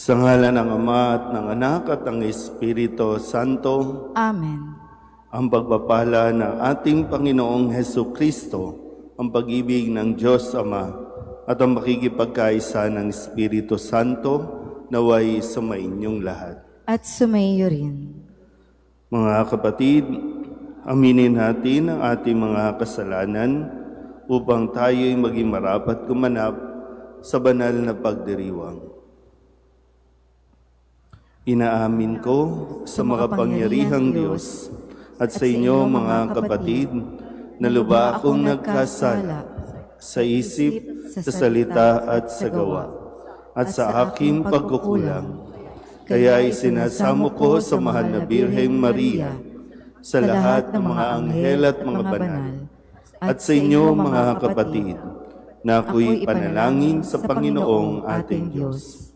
Sa ngalan ng Ama at ng Anak at ng Espiritu Santo, Amen. ang pagpapala ng ating Panginoong Hesu Kristo, ang pag-ibig ng Diyos Ama, at ang makikipagkaisa ng Espiritu Santo, naway sumainyong lahat. At sumaiyo rin. Mga kapatid, aminin natin ang ating mga kasalanan upang tayo'y maging marapat gumanap sa banal na pagdiriwang. Inaamin ko sa makapangyarihang Diyos at sa inyo mga kapatid na lubha akong nagkasala sa isip, sa salita at sa gawa at sa aking pagkukulang. Kaya isinasamo ko sa mahal na Birheng Maria, sa lahat ng mga anghel at mga banal, at sa inyo mga kapatid, na ako'y panalangin sa Panginoong ating Diyos.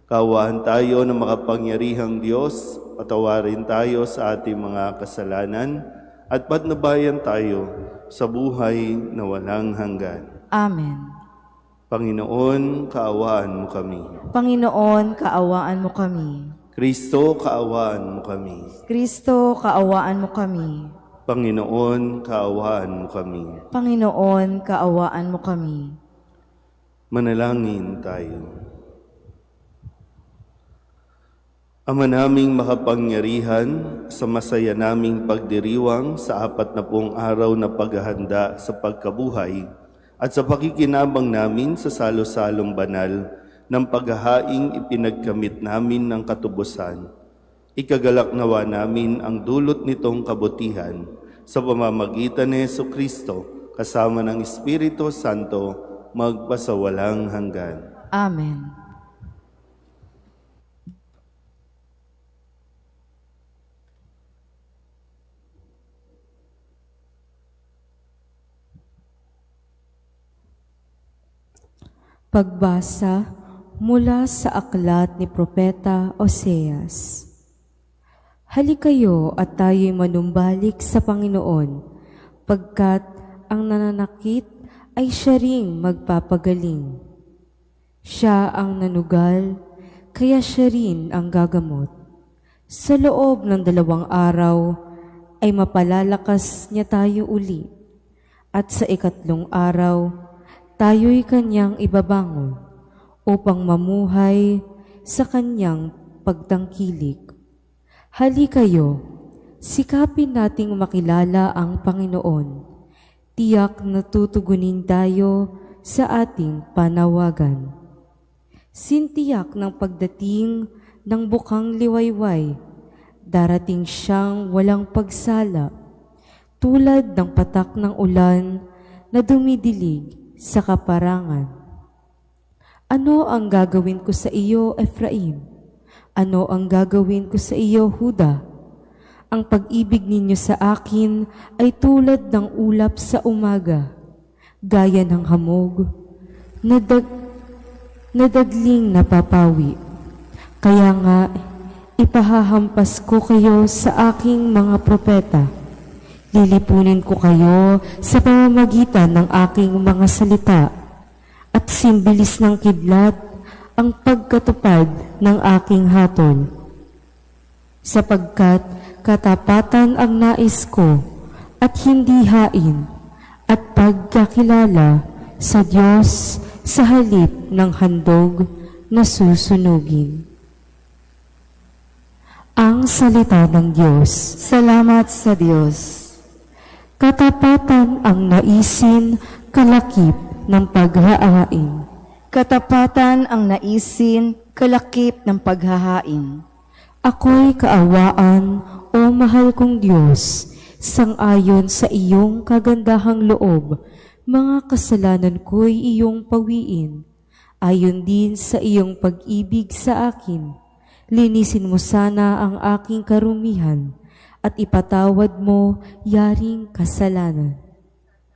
Kaawaan tayo ng makapangyarihang Diyos, patawarin tayo sa ating mga kasalanan, at patnubayan tayo sa buhay na walang hanggan. Amen. Panginoon, kaawaan mo kami. Panginoon, kaawaan mo kami. Kristo, kaawaan mo kami. Kristo, kaawaan mo kami. Panginoon, kaawaan mo kami. Panginoon, kaawaan mo kami. Manalangin tayo. Ama naming makapangyarihan, sa masaya naming pagdiriwang sa 40 araw na paghahanda sa pagkabuhay at sa pakikinabang namin sa salo-salong banal ng paghahaing ipinagkamit namin ng katubusan, ikagalak nawa namin ang dulot nitong kabutihan sa pamamagitan ni Hesu Kristo kasama ng Espiritu Santo magpasawalang hanggan. Amen. Pagbasa mula sa aklat ni Propeta Oseas. Halikayo at tayo'y manumbalik sa Panginoon, pagkat ang nananakit ay siya ring magpapagaling. Siya ang nanugal, kaya siya rin ang gagamot. Sa loob ng 2 araw ay mapalalakas niya tayo uli, at sa 3 araw, tayo'y kanyang ibabangon upang mamuhay sa kanyang pagtangkilik. Halikayo, sikapin nating makilala ang Panginoon. Tiyak na tutugunin tayo sa ating panawagan. Sintiyak ng pagdating ng bukang liwayway, darating siyang walang pagsala, tulad ng patak ng ulan na dumidilig sa kaparangan. Ano ang gagawin ko sa iyo, Ephraim? Ano ang gagawin ko sa iyo, Huda? Ang pag-ibig ninyo sa akin ay tulad ng ulap sa umaga, gaya ng hamog, nadagling napapawi. Kaya nga, ipahahampas ko kayo sa aking mga propeta. Lilipunin ko kayo sa pamamagitan ng aking mga salita at simbilis ng kidlat ang pagkatupad ng aking hatol. Sapagkat katapatan ang nais ko at hindi hain at pagkakilala sa Diyos sa halip ng handog na susunugin. Ang salita ng Diyos. Salamat sa Diyos. Katapatan ang naisin, kalakip ng paghahain. Katapatan ang naisin, kalakip ng paghahain. Ako'y kaawaan, o mahal kong Diyos, sang-ayon sa iyong kagandahang loob, mga kasalanan ko'y iyong pawiin. Ayon din sa iyong pag-ibig sa akin, linisin mo sana ang aking karumihan, at ipatawad mo yaring kasalanan.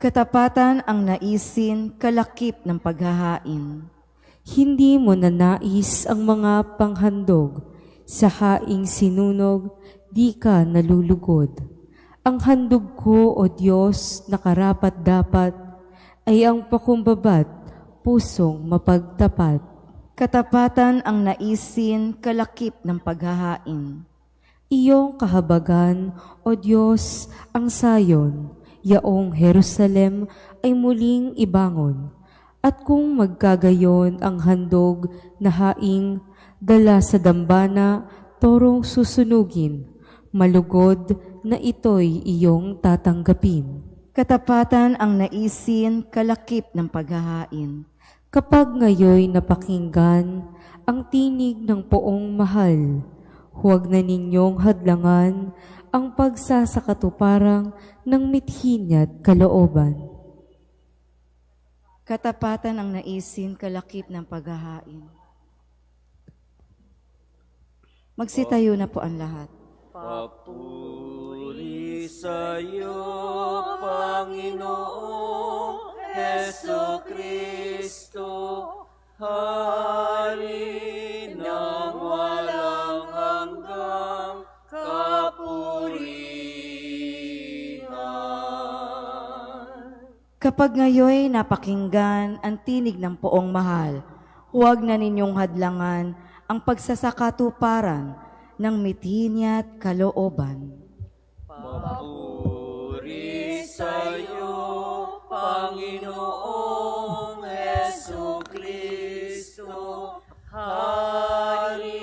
Katapatan ang naisin, kalakip ng paghahain. Hindi mo nanais ang mga panghandog, sa haing sinunog, di ka nalulugod. Ang handog ko, O Diyos, na karapat-dapat, ay ang pakumbabat, pusong mapagtapat. Katapatan ang naisin, kalakip ng paghahain. Iyong kahabagan, O Diyos, ang Sayon, yaong Jerusalem ay muling ibangon. At kung magkagayon ang handog na haing dala sa dambana, torong susunugin, malugod na ito'y iyong tatanggapin. Katapatan ang naisin, kalakip ng paghahain. Kapag ngayoy napakinggan ang tinig ng poong mahal, huwag na ninyong hadlangan ang pagsasakatuparang ng mithin at kalooban. Katapatan ang naisin, kalakip ng paghahain. Magsitayo na po ang lahat. Papuri sa'yo, Panginoong Heso Kristo, Hari ng walang hanggang kapurihan. Kapag ngayoy napakinggan ang tinig ng poong mahal, huwag na ninyong hadlangan ang pagsasakatuparan ng mithin at kalooban. Papuri sa'yo, Panginoong Heso Kristo, Hari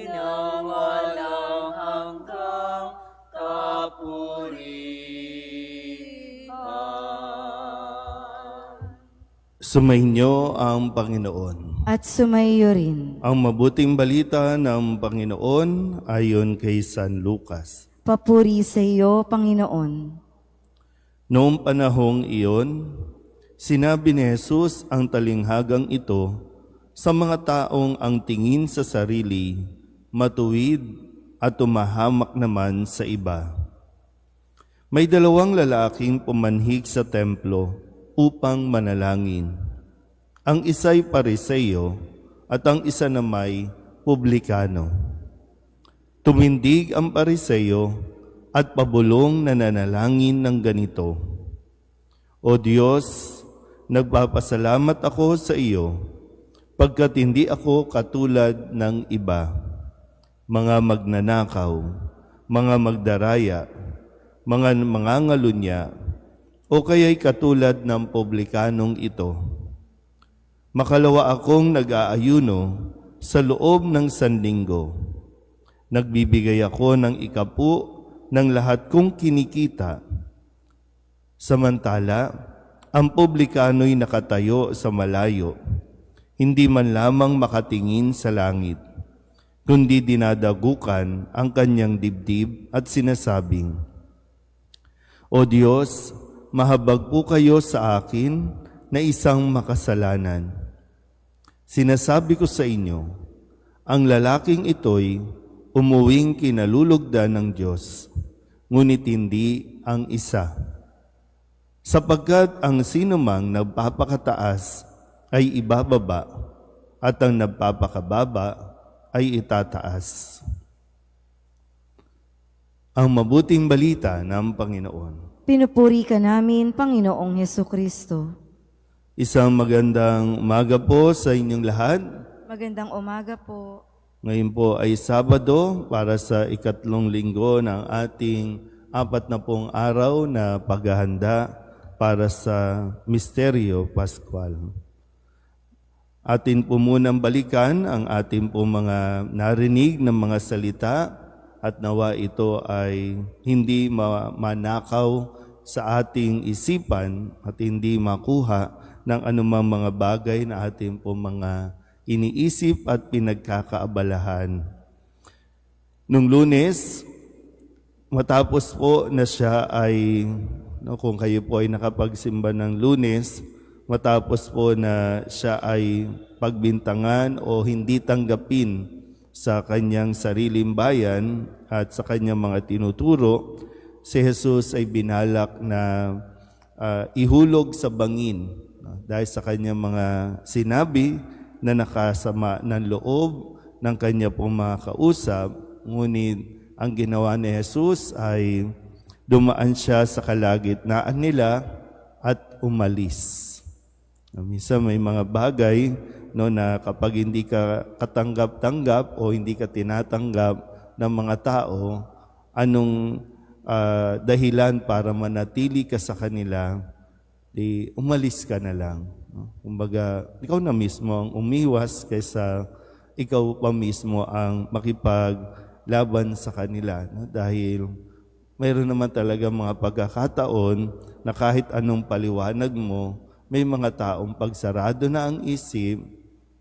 ng walang hanggang kapurihan. Sumainyo ang Panginoon. At sumayo rin. Ang mabuting balita ng Panginoon ayon kay San Lucas. Papuri sa iyo, Panginoon. Noong panahong iyon, sinabi ni Jesus ang talinghagang ito sa mga taong ang tingin sa sarili, matuwid at tumahamak naman sa iba. May dalawang lalaking pumanhik sa templo upang manalangin. Ang isa'y Pariseo at ang isa namay publikano. Tumindig ang Pariseo at pabulong na nanalangin ng ganito: O Diyos, nagpapasalamat ako sa iyo pagkat hindi ako katulad ng iba, mga magnanakaw, mga magdaraya, mga mangangalunya, o kaya'y katulad ng publikanong ito. Makalawa akong nag-aayuno sa loob ng sanlinggo. Nagbibigay ako ng ikapu ng lahat kong kinikita. Samantala, ang publikano'y nakatayo sa malayo, hindi man lamang makatingin sa langit, kundi dinadagukan ang kanyang dibdib at sinasabing, O Diyos, mahabag po kayo sa akin na isang makasalanan. Sinasabi ko sa inyo, ang lalaking ito'y umuwing kinalulugdan ng Diyos, ngunit hindi ang isa. Sapagkat ang sinumang nagpapakataas ay ibababa, at ang nagpapakababa ay itataas. Ang mabuting balita ng Panginoon. Pinupuri ka namin, Panginoong Heso Kristo. Isang magandang umaga po sa inyong lahat. Magandang umaga po. Ngayon po ay Sabado para sa ikatlong linggo ng ating 40 araw na paghahanda para sa Misteryo Pascual. Atin po munang balikan ang ating po mga narinig ng mga salita at nawa ito ay hindi manakaw sa ating isipan at hindi makuha ng anumang mga bagay na ating po mga iniisip at pinagkakaabalahan. Nung Lunes, matapos po na siya ay, kung kayo po ay nakapagsimba ng Lunes, matapos po na siya ay pagbintangan o hindi tanggapin sa kanyang sariling bayan at sa kanyang mga tinuturo, si Jesus ay binalak na ihulog sa bangin dahil sa kanyang mga sinabi na nakasama ng loob ng kanya pong mga kausap. Ngunit ang ginawa ni Jesus ay dumaan siya sa kalagitnaan nila at umalis. Minsan may mga bagay no, na kapag hindi ka katanggap-tanggap o hindi ka tinatanggap ng mga tao, anong dahilan para manatili ka sa kanila, di umalis ka na lang. No? Kumbaga, ikaw na mismo ang umiwas kaysa ikaw pa mismo ang makipaglaban sa kanila. No? Dahil mayroon naman talaga mga pagkakataon na kahit anong paliwanag mo, may mga taong pagsarado na ang isip,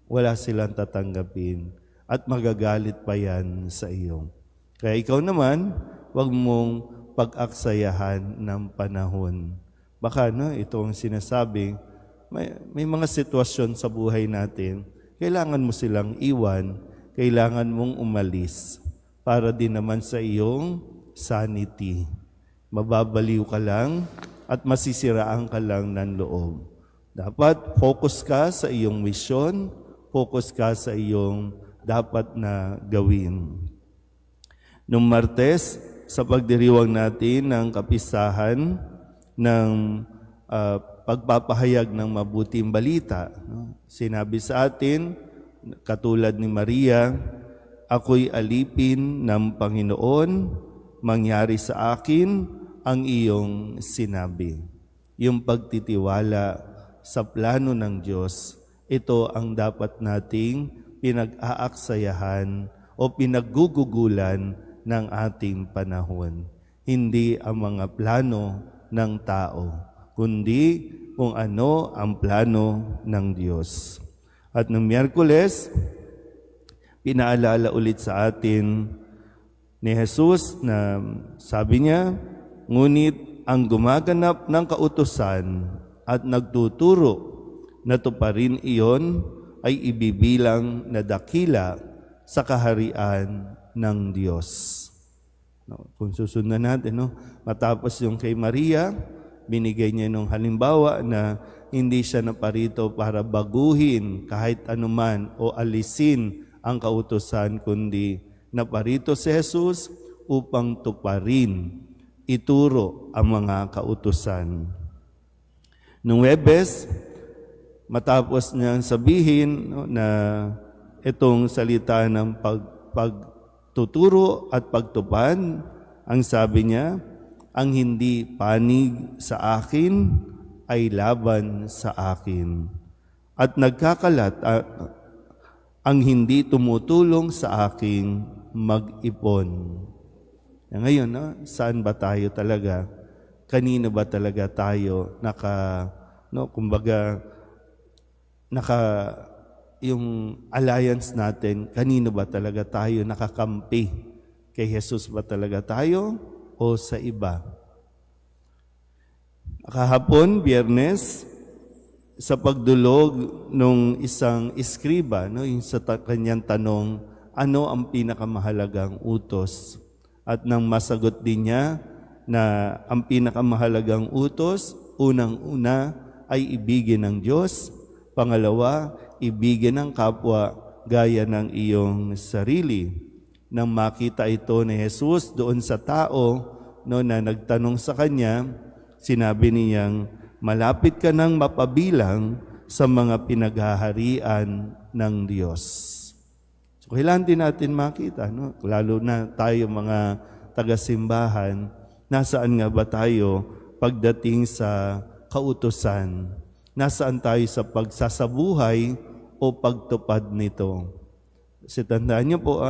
wala silang tatanggapin at magagalit pa yan sa iyo. Kaya ikaw naman, wag mong pag-aksayahan ng panahon. Baka ito ang sinasabi, may mga sitwasyon sa buhay natin, kailangan mo silang iwan, kailangan mong umalis para din naman sa iyong sanity. Mababaliw ka lang at masisiraan ka lang ng loob. Dapat focus ka sa iyong misyon, focus ka sa iyong dapat na gawin. Noong Martes, sa pagdiriwang natin ng kapistahan ng pagpapahayag ng mabuting balita, sinabi sa atin, katulad ni Maria, ako'y alipin ng Panginoon, mangyari sa akin ang iyong sinabi. Yung pagtitiwala sa plano ng Diyos, ito ang dapat nating pinag-aaksayahan o pinaggugugulan ng ating panahon. Hindi ang mga plano ng tao, kundi kung ano ang plano ng Diyos. At noong Miyerkules, pinaalala ulit sa atin ni Jesus na sabi niya, ngunit ang gumaganap ng kautusan at nagtuturo na tuparin iyon ay ibibilang na dakila sa kaharian ng Diyos. Kung susundan natin, matapos yung kay Maria, binigay niya ng halimbawa na hindi siya naparito para baguhin kahit anuman o alisin ang kautusan, kundi naparito si Jesus upang tuparin, ituro ang mga kautusan. Nung Huwebes, matapos niyang sabihin na itong salita ng pagtuturo at pagtupad, ang sabi niya, ang hindi panig sa akin ay laban sa akin. At nagkakalat ang hindi tumutulong sa aking mag-ipon. Ngayon, saan ba tayo talaga? Kanino ba talaga tayo yung alliance natin, kanino ba talaga tayo nakakampi? Kay Jesus ba talaga tayo o sa iba? Kahapon, Biyernes, sa pagdulog nung isang iskriba, yung sa kanyang tanong, ano ang pinakamahalagang utos? At nang masagot din niya na ang pinakamahalagang utos, unang-una ay ibigin ng Diyos, pangalawa, ibigin ng kapwa gaya ng iyong sarili. Nang makita ito ni Jesus doon sa tao na nagtanong sa kanya, sinabi niyang, malapit ka nang mapabilang sa mga pinaghaharian ng Diyos. So, kailangan din natin makita, lalo na tayo mga taga-simbahan, nasaan nga ba tayo pagdating sa kautusan? Nasaan tayo sa pagsasabuhay o pagtupad nito? Kasi tandaan niyo po,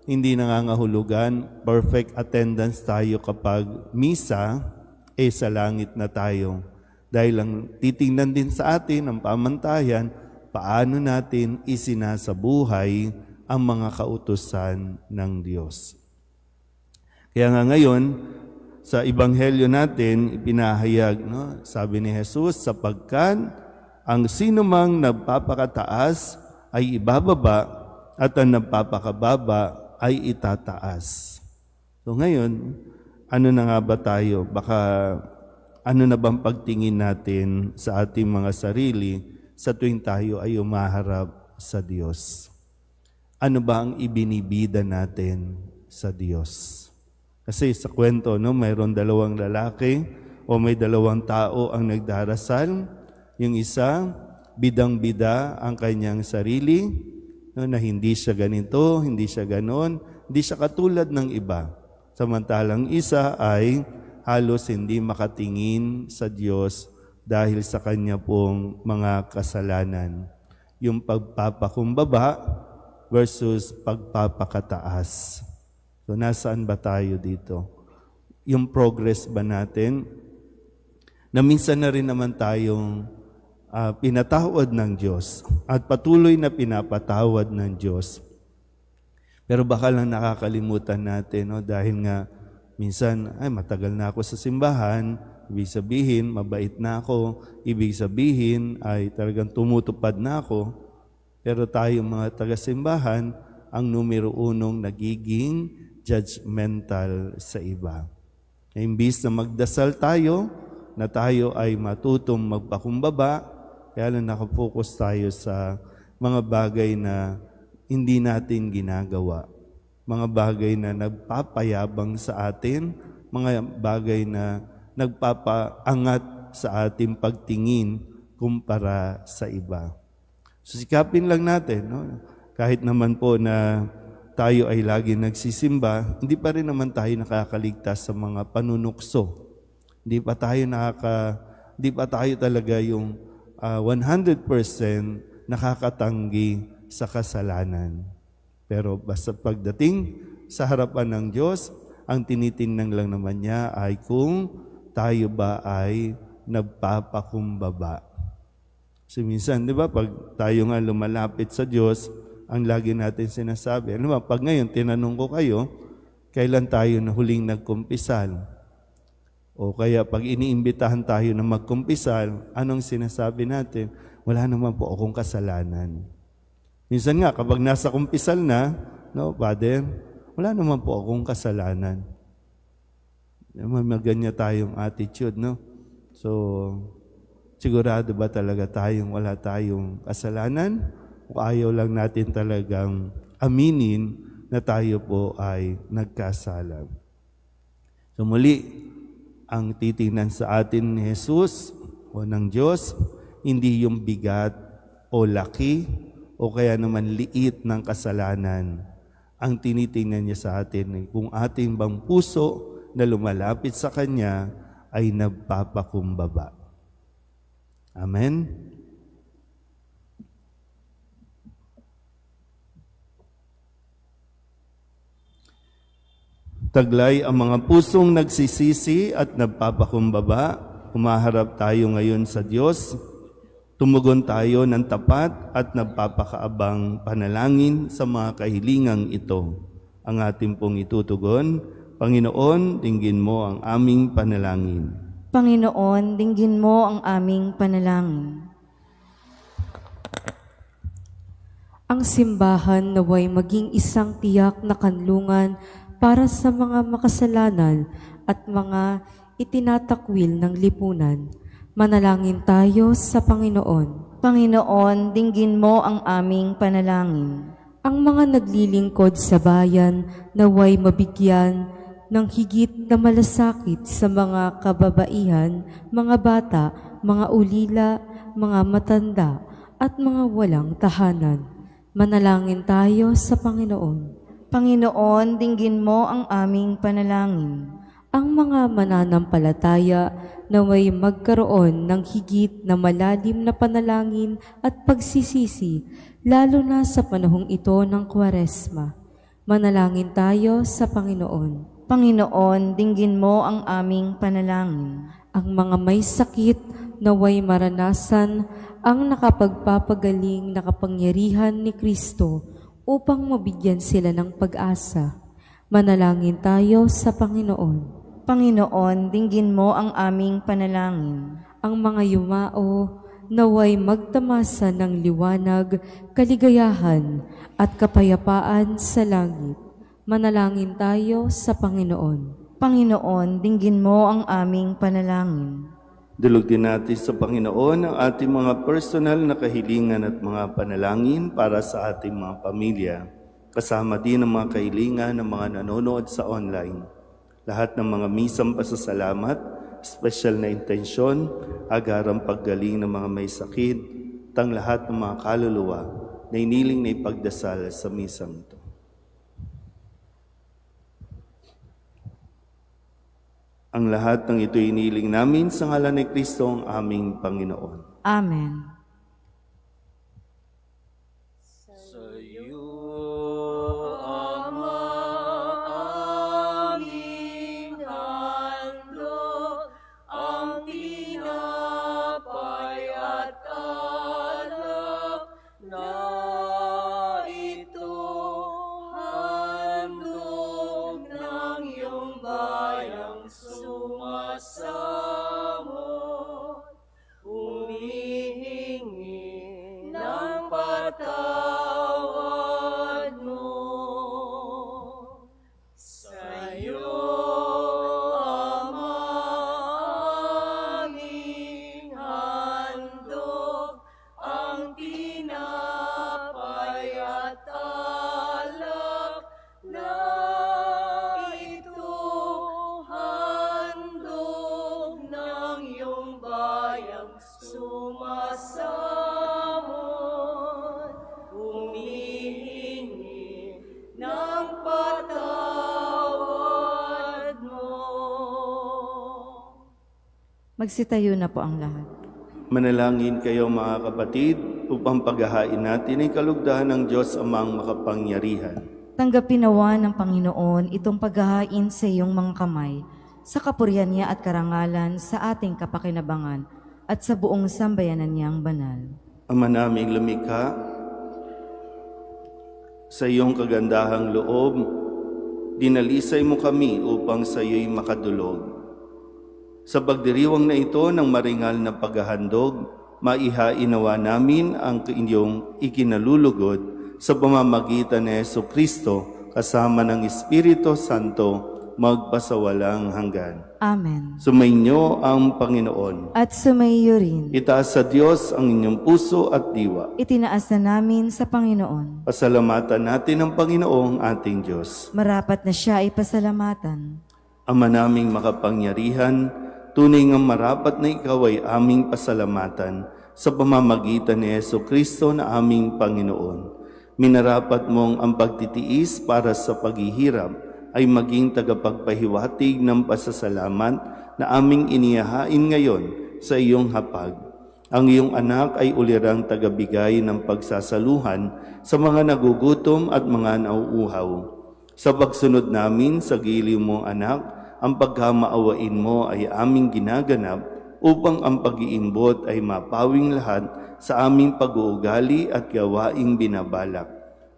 hindi nangangahulugan, perfect attendance tayo kapag misa, sa langit na tayo. Dahil lang titingnan din sa atin ang pamantayan, paano natin isinasabuhay ang mga kautusan ng Diyos. Kaya nga ngayon, sa Ebanghelyo natin, ipinahayag, sabi ni Jesus, sapagkat ang sinumang nagpapakataas ay ibababa at ang nagpapakababa ay itataas. So ngayon, ano na nga ba tayo? Baka ano na bang pagtingin natin sa ating mga sarili sa tuwing tayo ay umaharap sa Diyos? Ano ba ang ibinibida natin sa Diyos? Kasi sa kwento, mayroon dalawang lalaki o may dalawang tao ang nagdarasal. Yung isa bidang-bida ang kanyang sarili, no, na hindi siya ganito, hindi siya ganon, hindi siya katulad ng iba. Samantalang isa ay halos hindi makatingin sa Diyos dahil sa kanya pong mga kasalanan. Yung pagpapakumbaba versus pagpapakataas. So nasaan ba tayo dito? Yung progress ba natin? Na minsan na rin naman tayong pinatawad ng Diyos at patuloy na pinapatawad ng Diyos. Pero baka lang nakakalimutan natin, no? Dahil nga minsan, matagal na ako sa simbahan, ibig sabihin, mabait na ako, ibig sabihin, ay talagang tumutupad na ako. Pero tayo mga taga-simbahan, ang numero unong nagiging judgmental sa iba. Imbis na magdasal tayo, na tayo ay matutong magpakumbaba, kaya lang nakapokus tayo sa mga bagay na hindi natin ginagawa. Mga bagay na nagpapayabang sa atin, mga bagay na nagpapaangat sa ating pagtingin kumpara sa iba. So sikapin lang natin, no? Kahit naman po na tayo ay lagi nagsisimba, hindi pa rin naman tayo nakakaligtas sa mga panunukso. Hindi pa tayo talaga yung 100% nakakatanggi sa kasalanan. Pero basta pagdating sa harapan ng Diyos, ang tinitingnan lang naman niya ay kung tayo ba ay nagpapakumbaba. So minsan, di ba, pag tayo nga lumalapit sa Diyos, ang lagi natin sinasabi, ano ba, pag ngayon tinanong ko kayo, kailan tayo na huling nagkumpisal? O kaya pag iniimbitahan tayo na magkumpisal, anong sinasabi natin? Wala naman po akong kasalanan. Minsan nga, kapag nasa kumpisal na, no, Father, wala naman po akong kasalanan. Maganya tayong attitude, no? So, sigurado ba talaga wala tayong kasalanan? O ayaw lang natin talagang aminin na tayo po ay nagkasala? So muli, ang titingnan sa atin ni Jesus o ng Diyos, hindi yung bigat o laki o kaya naman liit ng kasalanan. Ang tinitingnan niya sa atin kung ating bang puso na lumalapit sa Kanya ay nagpapakumbaba. Amen? Taglay ang mga pusong nagsisisi at nagpapakumbaba. Humaharap tayo ngayon sa Diyos. Tumugon tayo ng tapat at nagpapakaabang panalangin sa mga kahilingang ito. Ang ating pong itutugon, Panginoon, dinggin mo ang aming panalangin. Panginoon, dinggin mo ang aming panalangin. Ang simbahan naway maging isang tiyak na kanlungan para sa mga makasalanan at mga itinatakwil ng lipunan. Manalangin tayo sa Panginoon. Panginoon, dinggin mo ang aming panalangin. Ang mga naglilingkod sa bayan naway mabigyan ng higit na malasakit sa mga kababaihan, mga bata, mga ulila, mga matanda, at mga walang tahanan. Manalangin tayo sa Panginoon. Panginoon, dinggin mo ang aming panalangin. Ang mga mananampalataya naway magkaroon ng higit na malalim na panalangin at pagsisisi, lalo na sa panahong ito ng Kwaresma. Manalangin tayo sa Panginoon. Panginoon, dinggin mo ang aming panalangin. Ang mga may sakit naway maranasan ang nakapagpapagaling na kapangyarihan ni Kristo upang mabigyan sila ng pag-asa. Manalangin tayo sa Panginoon. Panginoon, dinggin mo ang aming panalangin. Ang mga yumao naway magtamasa ng liwanag, kaligayahan at kapayapaan sa langit. Manalangin tayo sa Panginoon. Panginoon, dinggin mo ang aming panalangin. Dulog din natin sa Panginoon ang ating mga personal na kahilingan at mga panalangin para sa ating mga pamilya. Kasama din ang mga kahilingan ng mga nanonood sa online. Lahat ng mga misang pasasalamat, special na intensyon, agarang paggaling ng mga may sakit, at ang lahat ng mga kaluluwa na iniling na ipagdasal sa misang ito. Ang lahat ng ito iniling namin sa ngalan ni Kristo ang aming Panginoon. Amen. Sa iyo, Ama, aming handog, ang tinapay at alak na ito, handog ng iyong bayang sumasamo, humihingi ng patawad mo. Sa'yo, Ama, aming handog, ang tinapay at alak na ito, handog ng iyong bayang sumasamot, humihingi ng patawad mo. Magsitayo na po ang lahat. Manalangin kayo mga kapatid upang paghahain natin ay kalugdahan ng Diyos amang makapangyarihan. Tanggapin nawa ng Panginoon itong paghahain sa iyong mga kamay, sa kapurihan niya at karangalan sa ating kapakinabangan at sa buong sambayanan niyang banal. Ama naming lumikha, sa iyong kagandahang loob, dinalisay mo kami upang sa iyo'y makadulog. Sa pagdiriwang na ito ng maringal na paghahandog, maihainawa namin ang inyong ikinalulugod sa pamamagitan ni Jesucristo kasama ng Espiritu Santo magpasawalang hanggan. Amen. Sumainyo ang Panginoon. At sumaiyo rin, Itaas sa Diyos ang inyong puso at diwa. itinaas na namin sa Panginoon. Pasalamatan natin ang Panginoong ating Diyos. Marapat na siya ay pasalamatan. Ama naming makapangyarihan, tunay ngang marapat na ikaw ay aming pasalamatan sa pamamagitan ni Jesucristo na aming Panginoon. Minarapat mong ang pagtitiis para sa paghihirap ay maging tagapagpahiwatig ng pasasalamat na aming inihahain ngayon sa iyong hapag. Ang iyong anak ay ulirang tagabigay ng pagsasaluhan sa mga nagugutom at mga nauuhaw. Sa pagsunod namin sa giliw mong anak, ang pagkamaawain mo ay aming ginaganap upang ang pag-iimbot ay mapawing lahat sa aming pag-uugali at gawaing binabalak.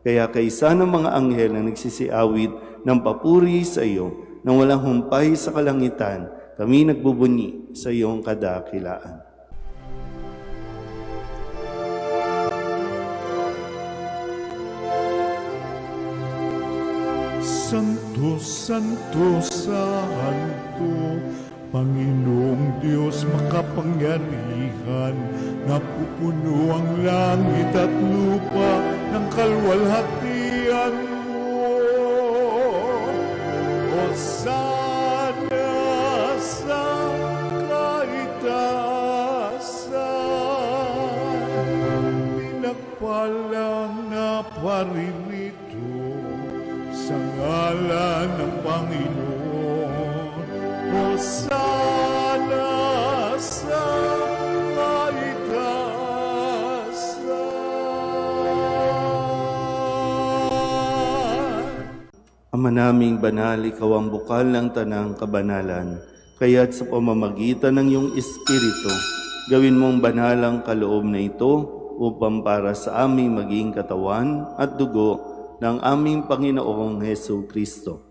Kaya kaysa ng mga anghel na nagsisiawit ng papuri sa iyo, nang walang humpay sa kalangitan, kami nagbubunyi sa iyong kadakilaan. Santo, Santo, Santo, Panginoong Diyos makapangyarihan, napupuno ang langit at lupa ng kalwalhatian mo. Hosana sa kaitaasan, pinagpalang na paririto sa ngalan ng Panginoon. Hosana sa kaitaasan. Ama naming banal, ikaw ang bukal ng tanang kabanalan, kaya't sa pamamagitan ng iyong Espiritu, gawin mong banal ang kaloob na ito upang para sa aming maging katawan at dugo ng aming Panginoong Jesucristo.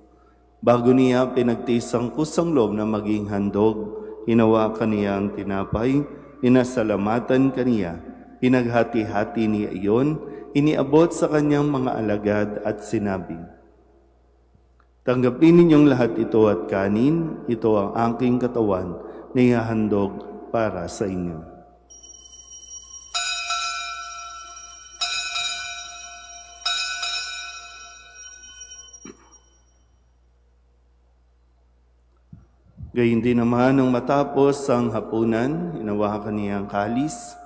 Bago niya pinagtisang kusang loob na maging handog, hinawakan niya ang tinapay, inasalamatan kaniya, pinaghati-hati niya iyon, iniabot sa kanyang mga alagad at sinabi, "Tanggapin ninyong lahat ito at kanin, ito ang aking katawan na ihahandog para sa inyo." Gayun din naman nung matapos ang hapunan, hinawakan niya ang kalis,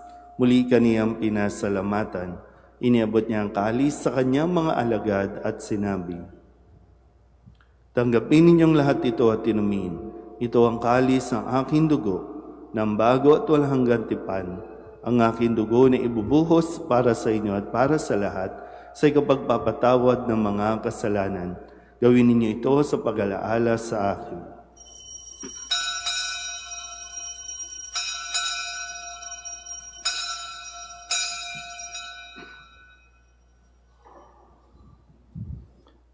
Muli kaniyang pinasalamatan. Iniabot niya ang kalis sa kanyang mga alagad at sinabi, "Tanggapin ninyong lahat ito at inumin. Ito ang kalis ng aking dugo, ng bago at walang hanggang tipan. Ang aking dugo na ibubuhos para sa inyo at para sa lahat sa ikapagpapatawad ng mga kasalanan. Gawin ninyo ito sa pag-alaala sa akin."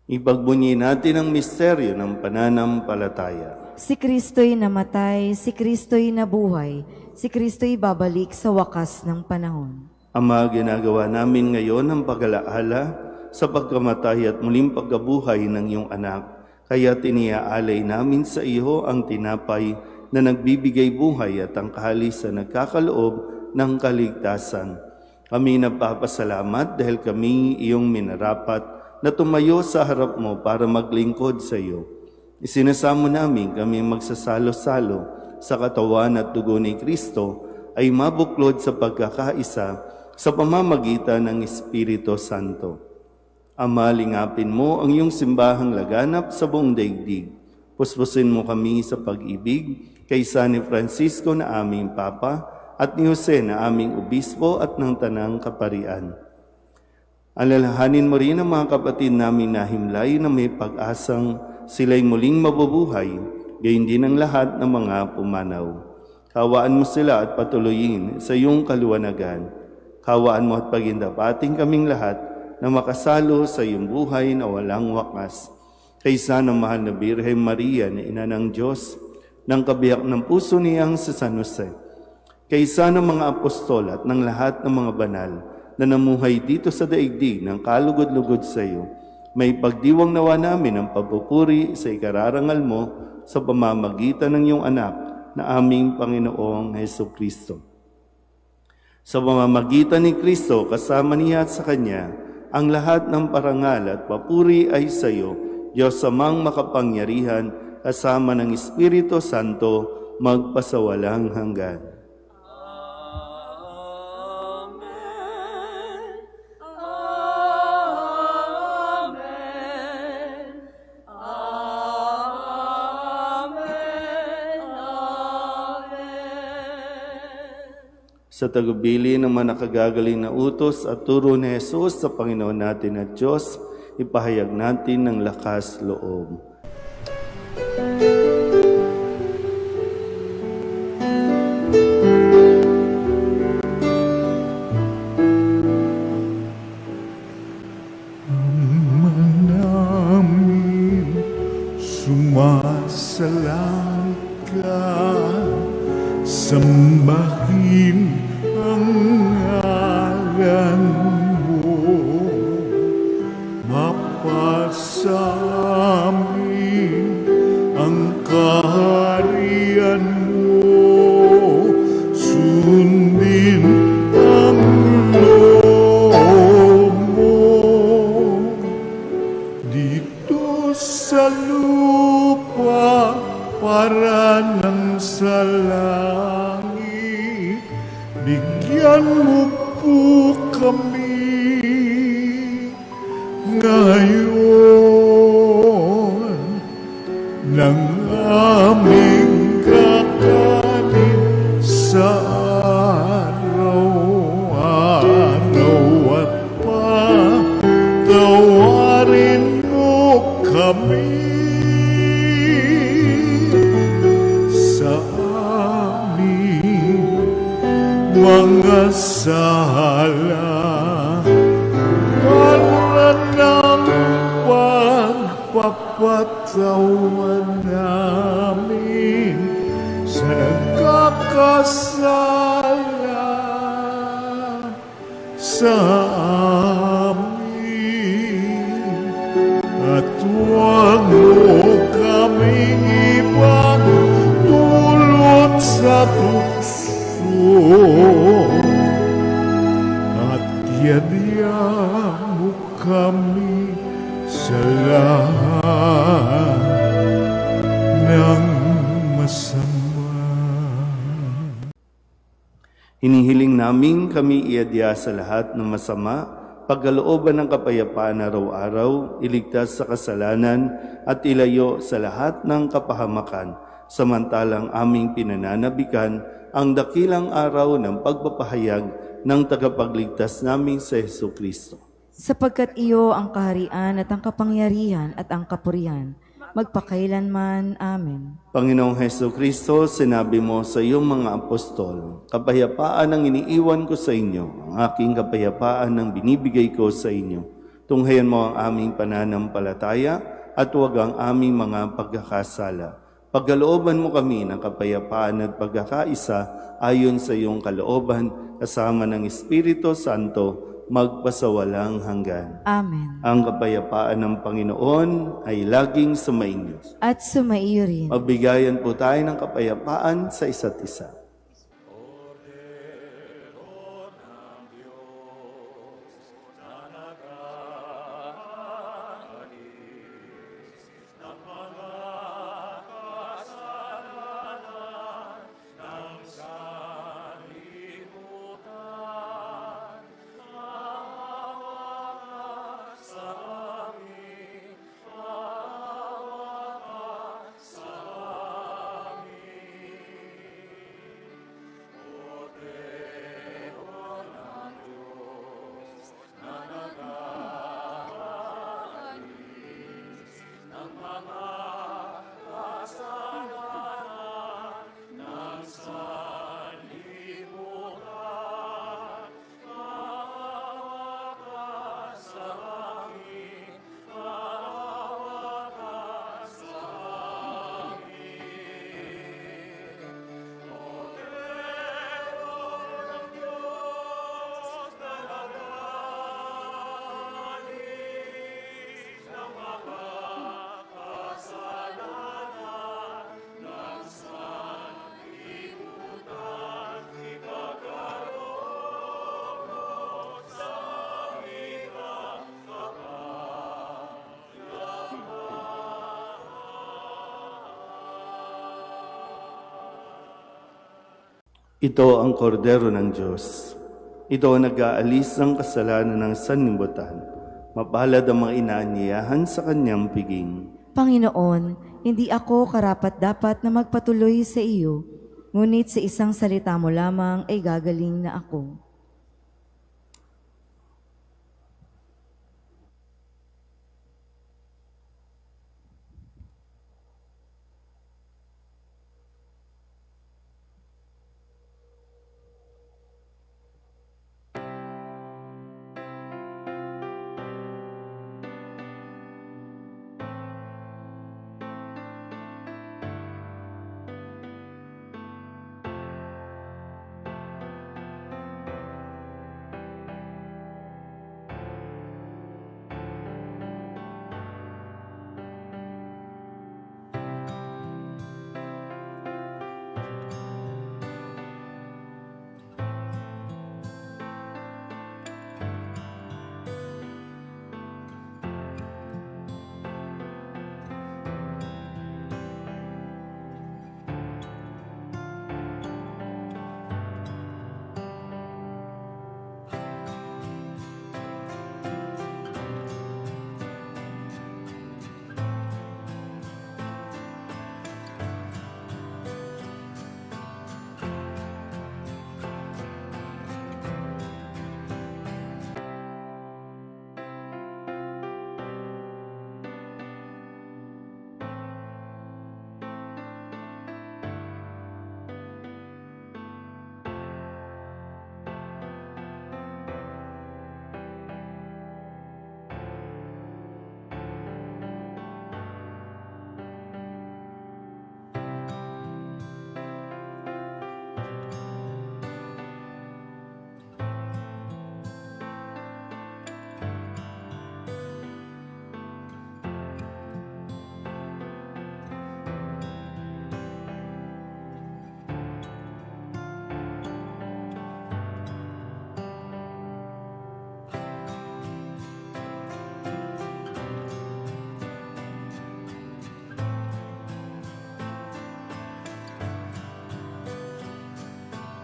Ipagbunyi natin ang misteryo ng pananampalataya. Si Kristo'y namatay, si Kristo'y nabuhay, si Kristo'y babalik sa wakas ng panahon. Ama, ginagawa namin ngayon ang pag-alaala sa pagkamatay at muling pagkabuhay ng iyong anak. Kaya tiniaalay namin sa iyo ang tinapay na nagbibigay buhay at ang kahalis na nagkakaloob ng kaligtasan. Kami nagpapasalamat dahil kami iyong minarapat na tumayo sa harap mo para maglingkod sa iyo. Isinasamo namin kami magsasalo-salo sa katawan at dugo ni Kristo ay mabuklod sa pagkakaisa sa pamamagitan ng Espiritu Santo. Ama, lingapin mo ang iyong simbahang laganap sa buong daigdig. Puspusin mo kami sa pag-ibig kay San Francisco na aming Papa at ni Jose na aming Obispo at ng Tanang Kaparian. Alalahanin mo rin ang mga kapatid namin na himlay na may pag-asang sila'y muling mabubuhay, gayon din ang lahat ng mga pumanaw. Kawaan mo sila at patuloyin sa iyong kaluwanagan. Kawaan mo at pagindapating kaming lahat na makasalo sa iyong buhay na walang wakas. Kaysa ng mahal na Birhen Maria na ina ng Diyos, ng kabiyak ng puso niyang si San Jose. Kaysa ng mga apostol at ng lahat ng mga banal na namuhay dito sa daigdig ng kalugod-lugod sa iyo, may pagdiwang nawa namin ang pagpupuri sa ikararangal mo sa pamamagitan ng iyong anak na aming Panginoong Hesukristo. Sa pamamagitan ni Kristo, kasama niya at sa Kanya, ang lahat ng parangal at papuri ay sa iyo, Diyos Amang makapangyarihan, kasama ng Espiritu Santo, magpasawalang hanggan. Sa tagubilin ng mga nakagagaling na utos at turo ni Jesus sa Panginoon natin at Diyos, ipahayag natin ng lakas loob. namin sumasalang ka, sambahin ang ngalan mo, mapasamin ang kaharian mo, sundin ang loob mo dito sa lupa para ng sa langit. Bigyan mo po kami ngayon ng aming kakanin sa araw-araw at patawarin mo kami sa aming mga sala para ng pagpapatawan namin sa nagkakasala sa amin, at huwag mo kaming ibang dulot sa tukso, at yadya mo kami sa lahat ng masama. Hinihiling namin kami iadya sa lahat ng masama, pagkalooban ng kapayapaan araw-araw, iligtas sa kasalanan at ilayo sa lahat ng kapahamakan, samantalang aming pinananabikan ang dakilang araw ng pagpapahayag ng tagapagligtas namin sa Hesu Kristo. Sapagkat iyo ang kaharian at ang kapangyarihan at ang kapurihan, magpakailanman. Amen. Panginoong Hesu Kristo, sinabi mo sa iyong mga apostol, kapayapaan ang iniiwan ko sa inyo, ang aking kapayapaan ang binibigay ko sa inyo. Tunghayan mo ang aming pananampalataya at huwag ang aming mga pagkakasala. Pagkalooban mo kami ng kapayapaan at pagkakaisa ayon sa iyong kalooban, kasama ng Espiritu Santo, magpasawalang hanggan. Amen. Ang kapayapaan ng Panginoon ay laging sumainyo. At sumaiyo rin. Magbigayan po tayo ng kapayapaan sa isa't isa. Ito ang kordero ng Diyos. Ito ang nag-aalis ng kasalanan ng sanlibutan. Mapalad ang mga inaanyayahan sa kanyang piging. Panginoon, hindi ako karapat-dapat na magpatuloy sa iyo, ngunit sa isang salita mo lamang ay gagaling na ako.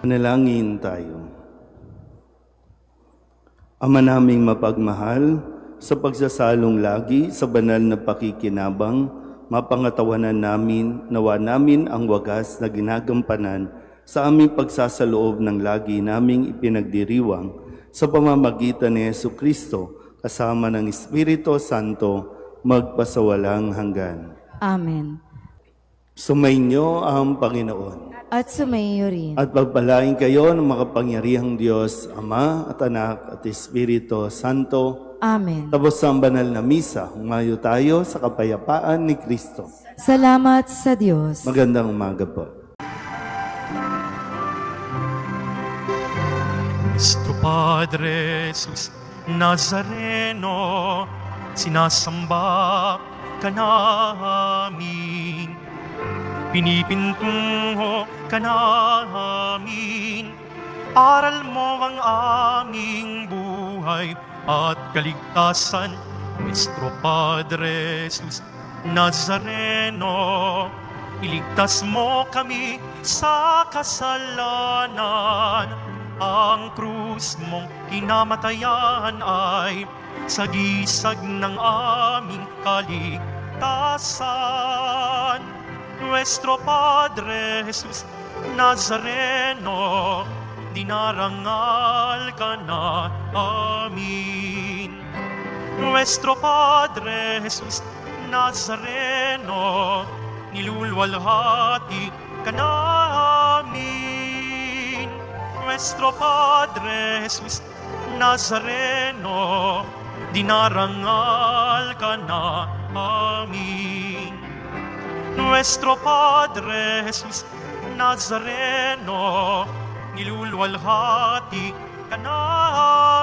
Manalangin tayo. Ama naming mapagmahal, sa pagsasalong lagi sa banal na pakikinabang, mapangatawanan namin, nawa namin ang wagas na ginagampanan sa aming pagsasaloob ng lagi naming ipinagdiriwang sa pamamagitan ni Jesucristo kasama ng Espiritu Santo magpasawalang hanggan. Amen. Sumainyo ang Panginoon. At sumayo rin. At pagpalain kayo ng makapangyarihang Diyos, Ama at Anak at Espiritu Santo. Amen. Tapos ang banal na misa, humayo tayo sa kapayapaan ni Kristo. Salamat sa Diyos. Magandang umaga po. Nuestro Padre Jesus Nazareno, sinasamba ka namin, pinipintungo ka namin, aral mo ang aming buhay at kaligtasan. Nuestro Padre Jesus Nazareno, iligtas mo kami sa kasalanan. Ang krus mong kinamatayan ay sagisag ng aming kaligtasan. Nuestro Padre Jesus Nazareno, dinarangal ka na amin. Nuestro Padre Jesus Nazareno, nilulwalhati ka namin. Nuestro Padre Jesus Nazareno, dinarangal ka na amin. Nuestro Padre Jesus Nazareno, nilulwalhati ka namin.